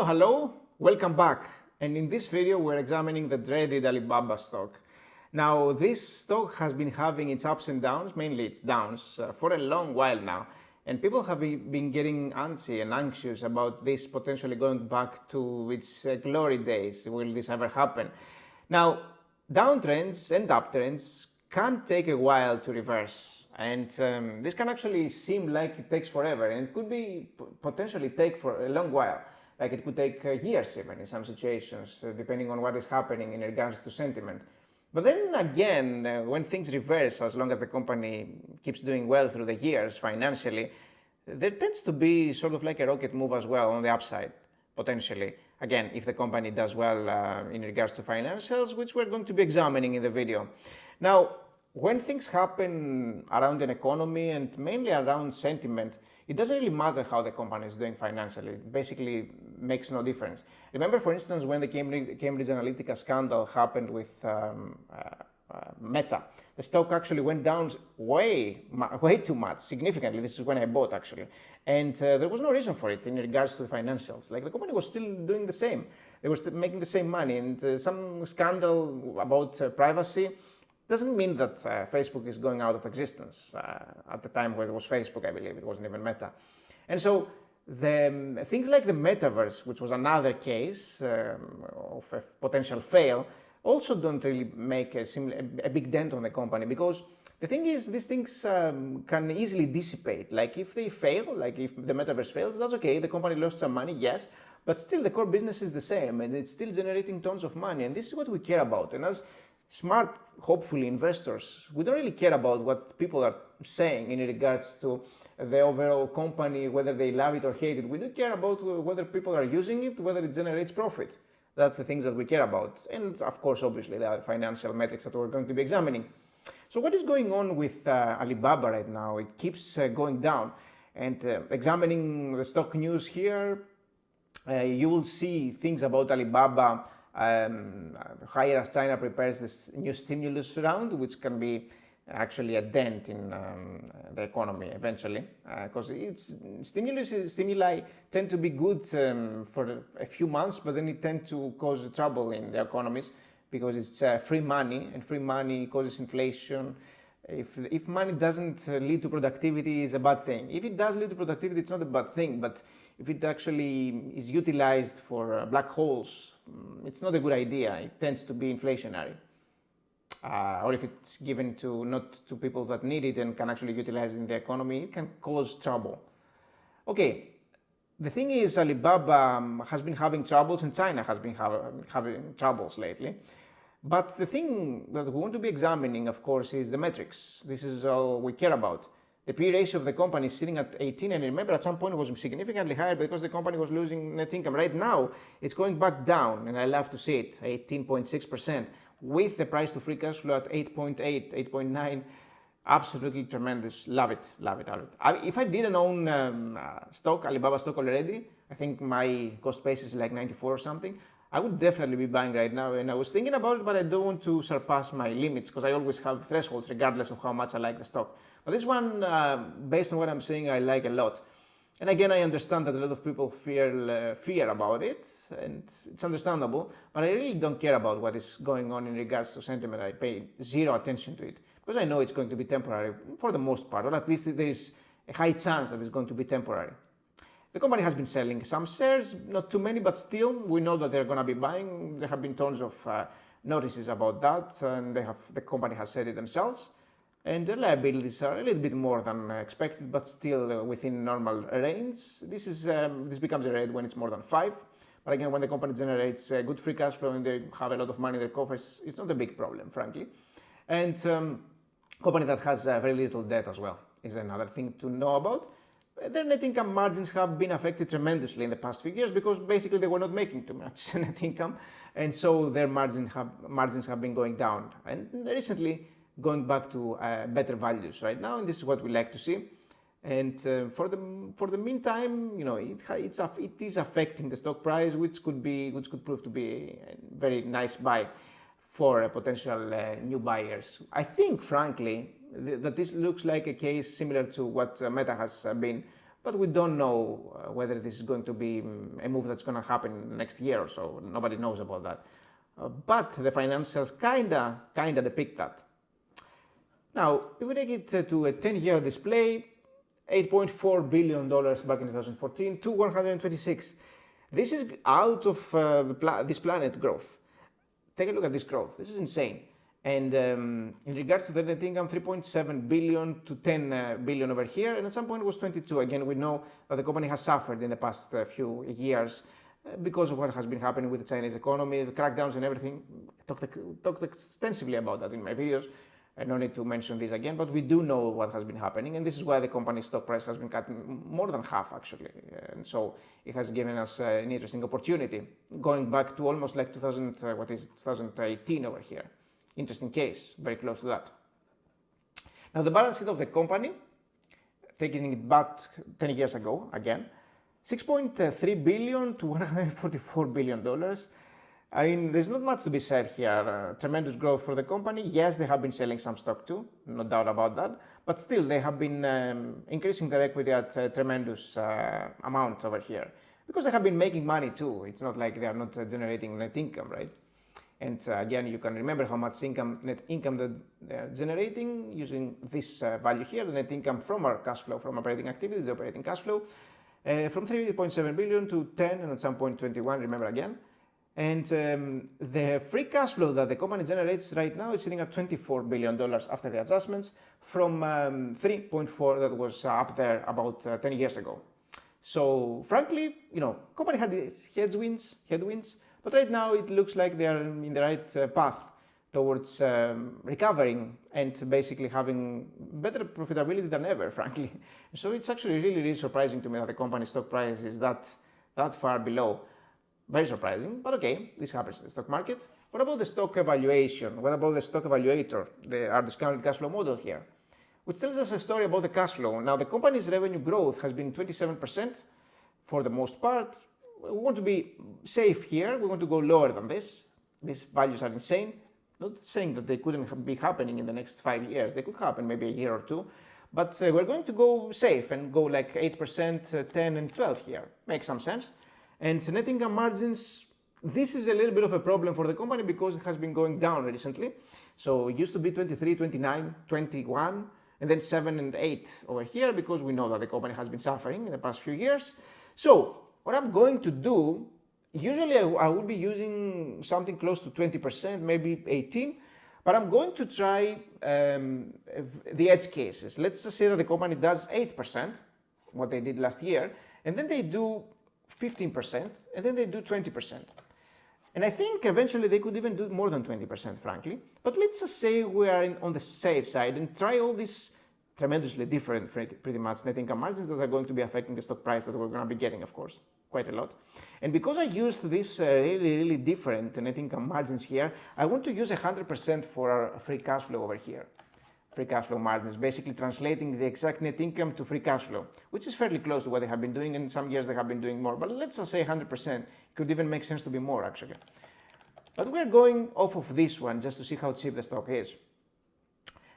Hello, welcome back. And in this video, we're examining the dreaded Alibaba stock. Now, this stock has been having its ups and downs, mainly its downs, for a long while now. And people have been getting antsy and anxious about this potentially going back to its glory days. Will this ever happen? Now, downtrends and uptrends can take a while to reverse. And this can actually seem like it takes forever, and it could be potentially take for a long while. Like it could take years even in some situations, depending on what is happening in regards to sentiment. But then again, when things reverse, as long as the company keeps doing well through the years financially, there tends to be sort of like a rocket move as well on the upside, potentially. Again, if the company does well in regards to financials, which we're going to be examining in the video. Now, when things happen around an economy and mainly around sentiment, it doesn't really matter how the company is doing financially. It basically makes no difference. Remember, for instance, when the Cambridge Analytica scandal happened with Meta, the stock actually went down way too much, significantly. This is when I bought, actually. And there was no reason for it in regards to the financials. Like, the company was still doing the same. They were still making the same money. And some scandal about privacy doesn't mean that Facebook is going out of existence. At the time when it was Facebook, I believe, it wasn't even Meta. And so the things like the metaverse, which was another case of a potential fail, also don't really make a big dent on the company, because the thing is, these things can easily dissipate. Like if they fail, like if the metaverse fails, that's okay. The company lost some money, yes, but still the core business is the same and it's still generating tons of money. And this is what we care about. And as smart, hopefully, investors, we don't really care about what people are saying in regards to the overall company, whether they love it or hate it. We do care about whether people are using it, whether it generates profit. That's the things that we care about. And of course, obviously, there are financial metrics that we're going to be examining. So what is going on with Alibaba right now? It keeps going down. And examining the stock news here, you will see things about Alibaba higher as China prepares this new stimulus round, which can be actually a dent in the economy eventually, because stimuli tend to be good for a few months, but then it tends to cause trouble in the economies because it's free money, and free money causes inflation. If money doesn't lead to productivity, is a bad thing. If it does lead to productivity, it's not a bad thing, but if it actually is utilized for black holes, it's not a good idea. It tends to be inflationary. Or if it's given to not to people that need it and can actually utilize it in the economy, it can cause trouble. Okay, the thing is, Alibaba has been having troubles and China has been having troubles lately. But the thing that we want to be examining, of course, is the metrics. This is all we care about. The P/E ratio of the company is sitting at 18, and remember at some point it was significantly higher because the company was losing net income. Right now, it's going back down, and I love to see it, 18.6%, with the price to free cash flow at 8.8, 8.9. Absolutely tremendous. Love it, love it, love it. If I didn't own Alibaba stock already, I think my cost base is like 94 or something, I would definitely be buying right now. And I was thinking about it, but I don't want to surpass my limits because I always have thresholds regardless of how much I like the stock. But this one, based on what I'm saying, I like a lot. And again, I understand that a lot of people fear about it, and it's understandable, but I really don't care about what is going on in regards to sentiment. I pay zero attention to it because I know it's going to be temporary for the most part, or at least there is a high chance that it's going to be temporary. The company has been selling some shares, not too many, but still, we know that they're going to be buying. There have been tons of notices about that, and the company has said it themselves. And the liabilities are a little bit more than expected, but still within normal range. This becomes a red when it's more than 5. But again, when the company generates good free cash flow and they have a lot of money in their coffers, it's not a big problem, frankly. And company that has very little debt as well is another thing to know about. Their net income margins have been affected tremendously in the past few years because basically they were not making too much net income, and so their margins have been going down. And recently, going back to better values right now, and this is what we like to see. And for the meantime, you know, it is affecting the stock price, which could prove to be a very nice buy for potential new buyers. I think, frankly, that this looks like a case similar to what Meta has been but we don't know whether this is going to be a move that's going to happen next year or so. Nobody knows about that. But the financials kinda depict that. Now, if we take it to a 10-year display, $8.4 billion back in 2014 to 126. This is out of this planet growth. Take a look at this growth. This is insane. And in regards to the net income, 3.7 billion to 10 billion over here, and at some point it was 22. Again, we know that the company has suffered in the past few years because of what has been happening with the Chinese economy, the crackdowns and everything. I talked extensively about that in my videos. I don't need to mention this again, but we do know what has been happening, and this is why the company's stock price has been cut more than half, actually. And so it has given us an interesting opportunity, going back to almost like 2018 over here. Interesting case, very close to that. Now, the balance sheet of the company, taking it back 10 years ago, again, $6.3 billion to $144 billion. I mean, there's not much to be said here. Tremendous growth for the company. Yes, they have been selling some stock too, no doubt about that. But still, they have been increasing their equity at a tremendous amount over here. Because they have been making money too. It's not like they are not generating net income, right? And again, you can remember how much net income that they are generating using this value here, the net income from our cash flow, from operating activities, the operating cash flow, from 3.7 billion to 10 and at some point 21, remember again. And the free cash flow that the company generates right now is sitting at $24 billion after the adjustments from 3.4 that was up there about 10 years ago. So frankly, company had headwinds, but right now it looks like they are in the right path towards recovering and basically having better profitability than ever, frankly. So it's actually really surprising to me that the company's stock price is that far below. Very surprising, but okay, this happens in the stock market. What about the stock evaluation? What about the stock evaluator, our discounted cash flow model here? Which tells us a story about the cash flow. Now, the company's revenue growth has been 27% for the most part. We want to be safe here. We want to go lower than this. These values are insane. Not saying that they couldn't be happening in the next 5 years. They could happen maybe a year or two. But we're going to go safe and go like 8%, 10 and 12 here. Makes some sense. And net income margins, this is a little bit of a problem for the company because it has been going down recently. So it used to be 23, 29, 21, and then 7 and 8 over here because we know that the company has been suffering in the past few years. So what I'm going to do, usually I would be using something close to 20%, maybe 18, but I'm going to try the edge cases. Let's just say that the company does 8%, what they did last year, and then they do 15%, and then they do 20%. And I think eventually they could even do more than 20%, frankly. But let's just say we are on the safe side and try all these tremendously different, pretty much, net income margins that are going to be affecting the stock price that we're going to be getting, of course, quite a lot. And because I used this really different net income margins here, I want to use 100% for our free cash flow over here. Free cash flow margins, basically translating the exact net income to free cash flow, which is fairly close to what they have been doing, and some years they have been doing more. But let's just say 100%. It could even make sense to be more, actually. But we're going off of this one just to see how cheap the stock is.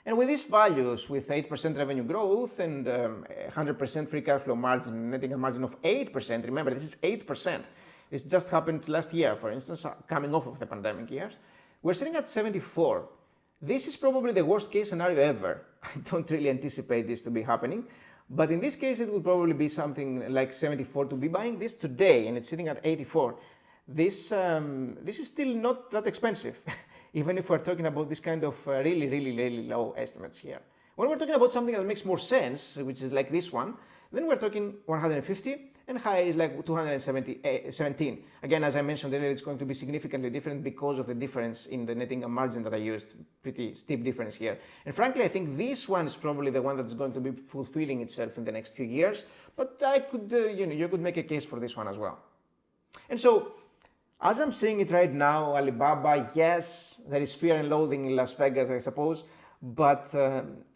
And with these values, with 8% revenue growth and 100% free cash flow margin, net income margin of 8%, remember this is 8%. This just happened last year, for instance, coming off of the pandemic years. We're sitting at 74. This is probably the worst case scenario ever. I don't really anticipate this to be happening. But in this case, it would probably be something like 74 to be buying this today, and it's sitting at 84. This is still not that expensive, even if we're talking about this kind of really low estimates here. When we're talking about something that makes more sense, which is like this one, then we're talking 150, and high is like 217. Again, as I mentioned earlier, it's going to be significantly different because of the difference in the net income margin that I used. Pretty steep difference here. And frankly, I think this one is probably the one that's going to be fulfilling itself in the next few years. But I could, you could make a case for this one as well. And so, as I'm seeing it right now, Alibaba, yes, there is fear and loathing in Las Vegas, I suppose. But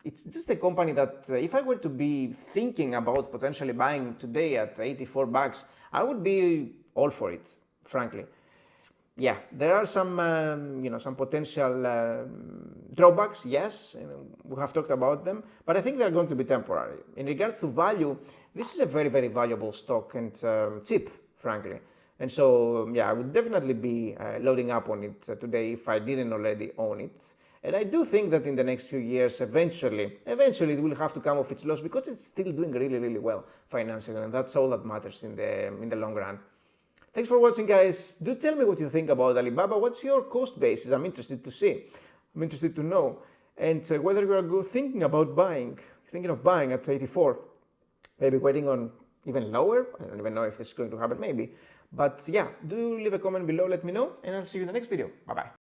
it's just a company that if I were to be thinking about potentially buying today at $84, I would be all for it, frankly. yeah, there are some, some potential drawbacks. Yes, we have talked about them, but I think they are going to be temporary. In regards to value, this is a very, very valuable stock and cheap, frankly. And so, yeah, I would definitely be loading up on it today if I didn't already own it. And I do think that in the next few years, eventually it will have to come off its loss because it's still doing really, really well financially, and that's all that matters in the long run. Thanks for watching, guys. Do tell me what you think about Alibaba. What's your cost basis? I'm interested to see. I'm interested to know. And whether you are thinking about thinking of buying at 84, maybe waiting on even lower. I don't even know if this is going to happen, maybe. But yeah, do leave a comment below, let me know, and I'll see you in the next video. Bye-bye.